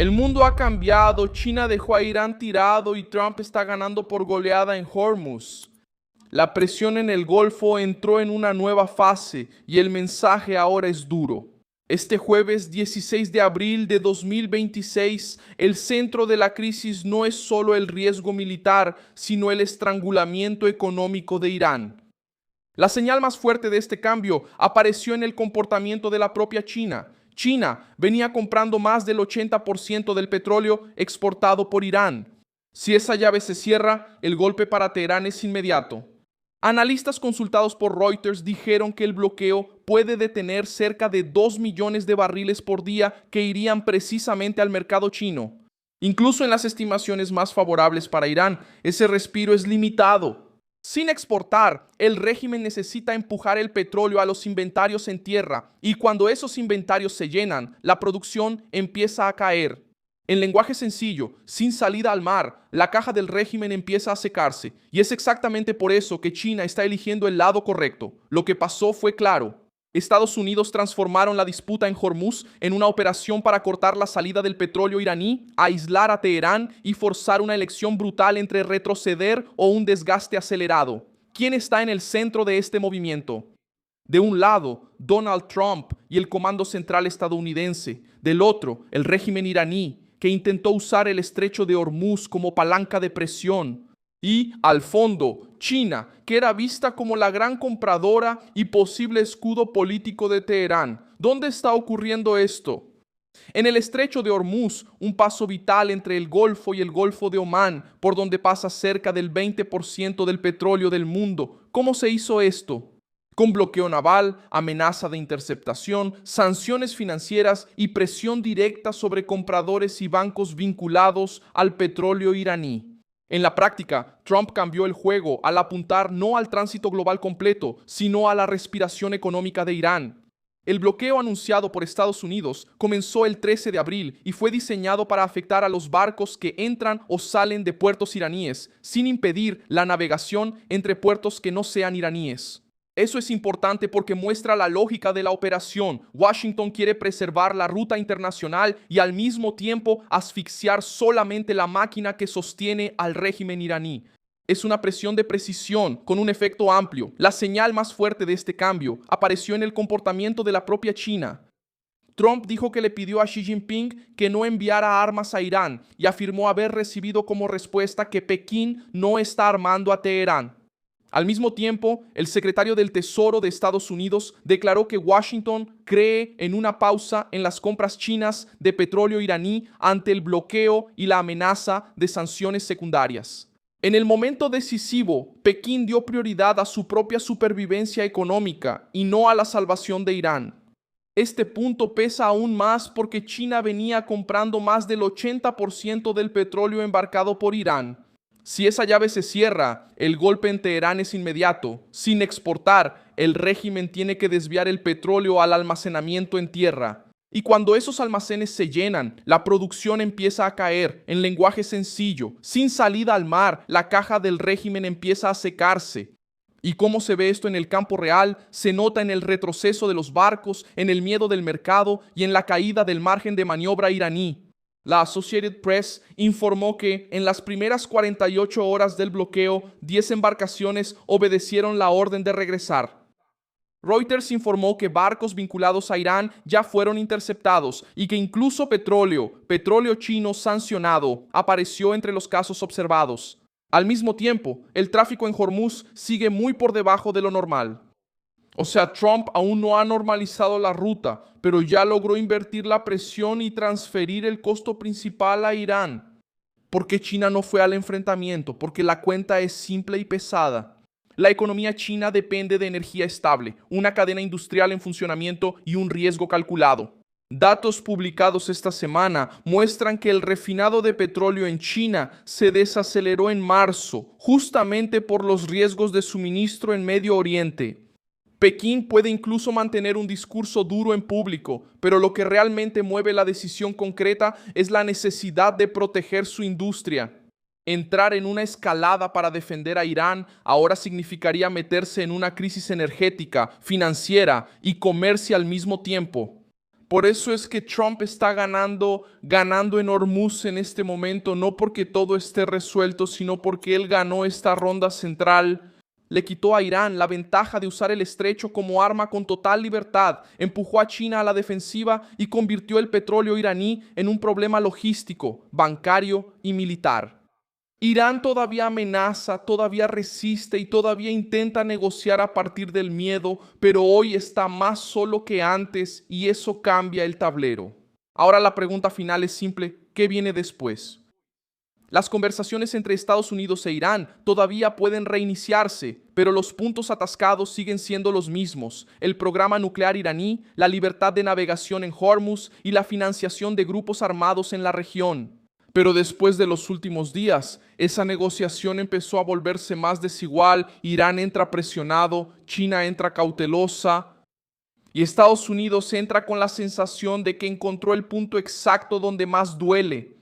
El mundo ha cambiado, China dejó a Irán tirado y Trump está ganando por goleada en Hormuz. La presión en el Golfo entró en una nueva fase y el mensaje ahora es duro. Este jueves 16 de abril de 2026, el centro de la crisis no es solo el riesgo militar, sino el estrangulamiento económico de Irán. La señal más fuerte de este cambio apareció en el comportamiento de la propia China. China venía comprando más del 80% del petróleo exportado por Irán. Si esa llave se cierra, el golpe para Teherán es inmediato. Analistas consultados por Reuters dijeron que el bloqueo puede detener cerca de 2 millones de barriles por día que irían precisamente al mercado chino. Incluso en las estimaciones más favorables para Irán, ese respiro es limitado. Sin exportar, el régimen necesita empujar el petróleo a los inventarios en tierra y cuando esos inventarios se llenan, la producción empieza a caer. En lenguaje sencillo, sin salida al mar, la caja del régimen empieza a secarse y es exactamente por eso que China está eligiendo el lado correcto. Lo que pasó fue claro. Estados Unidos transformaron la disputa en Hormuz en una operación para cortar la salida del petróleo iraní, aislar a Teherán y forzar una elección brutal entre retroceder o un desgaste acelerado. ¿Quién está en el centro de este movimiento? De un lado, Donald Trump y el Comando Central estadounidense. Del otro, el régimen iraní, que intentó usar el estrecho de Hormuz como palanca de presión. Y, al fondo, China, que era vista como la gran compradora y posible escudo político de Teherán. ¿Dónde está ocurriendo esto? En el estrecho de Hormuz, un paso vital entre el Golfo y el Golfo de Omán, por donde pasa cerca del 20% del petróleo del mundo. ¿Cómo se hizo esto? Con bloqueo naval, amenaza de interceptación, sanciones financieras y presión directa sobre compradores y bancos vinculados al petróleo iraní. En la práctica, Trump cambió el juego al apuntar no al tránsito global completo, sino a la respiración económica de Irán. El bloqueo anunciado por Estados Unidos comenzó el 13 de abril y fue diseñado para afectar a los barcos que entran o salen de puertos iraníes, sin impedir la navegación entre puertos que no sean iraníes. Eso es importante porque muestra la lógica de la operación. Washington quiere preservar la ruta internacional y al mismo tiempo asfixiar solamente la máquina que sostiene al régimen iraní. Es una presión de precisión con un efecto amplio. La señal más fuerte de este cambio apareció en el comportamiento de la propia China. Trump dijo que le pidió a Xi Jinping que no enviara armas a Irán y afirmó haber recibido como respuesta que Pekín no está armando a Teherán. Al mismo tiempo, el secretario del Tesoro de Estados Unidos declaró que Washington cree en una pausa en las compras chinas de petróleo iraní ante el bloqueo y la amenaza de sanciones secundarias. En el momento decisivo, Pekín dio prioridad a su propia supervivencia económica y no a la salvación de Irán. Este punto pesa aún más porque China venía comprando más del 80% del petróleo embarcado por Irán. Si esa llave se cierra, el golpe en Teherán es inmediato. Sin exportar, el régimen tiene que desviar el petróleo al almacenamiento en tierra. Y cuando esos almacenes se llenan, la producción empieza a caer. En lenguaje sencillo, sin salida al mar, la caja del régimen empieza a secarse. ¿Y cómo se ve esto en el campo real? Se nota en el retroceso de los barcos, en el miedo del mercado y en la caída del margen de maniobra iraní. La Associated Press informó que en las primeras 48 horas del bloqueo, 10 embarcaciones obedecieron la orden de regresar. Reuters informó que barcos vinculados a Irán ya fueron interceptados y que incluso petróleo chino sancionado, apareció entre los casos observados. Al mismo tiempo, el tráfico en Hormuz sigue muy por debajo de lo normal. O sea, Trump aún no ha normalizado la ruta, pero ya logró invertir la presión y transferir el costo principal a Irán. ¿Por qué China no fue al enfrentamiento? Porque la cuenta es simple y pesada. La economía china depende de energía estable, una cadena industrial en funcionamiento y un riesgo calculado. Datos publicados esta semana muestran que el refinado de petróleo en China se desaceleró en marzo, justamente por los riesgos de suministro en Medio Oriente. Pekín puede incluso mantener un discurso duro en público, pero lo que realmente mueve la decisión concreta es la necesidad de proteger su industria. Entrar en una escalada para defender a Irán ahora significaría meterse en una crisis energética, financiera y comercial al mismo tiempo. Por eso es que Trump está ganando en Hormuz en este momento, no porque todo esté resuelto, sino porque él ganó esta ronda central. Le quitó a Irán la ventaja de usar el estrecho como arma con total libertad, empujó a China a la defensiva y convirtió el petróleo iraní en un problema logístico, bancario y militar. Irán todavía amenaza, todavía resiste y todavía intenta negociar a partir del miedo, pero hoy está más solo que antes y eso cambia el tablero. Ahora la pregunta final es simple: ¿qué viene después? Las conversaciones entre Estados Unidos e Irán todavía pueden reiniciarse, pero los puntos atascados siguen siendo los mismos: el programa nuclear iraní, la libertad de navegación en Hormuz y la financiación de grupos armados en la región. Pero después de los últimos días, esa negociación empezó a volverse más desigual, Irán entra presionado, China entra cautelosa, y Estados Unidos entra con la sensación de que encontró el punto exacto donde más duele,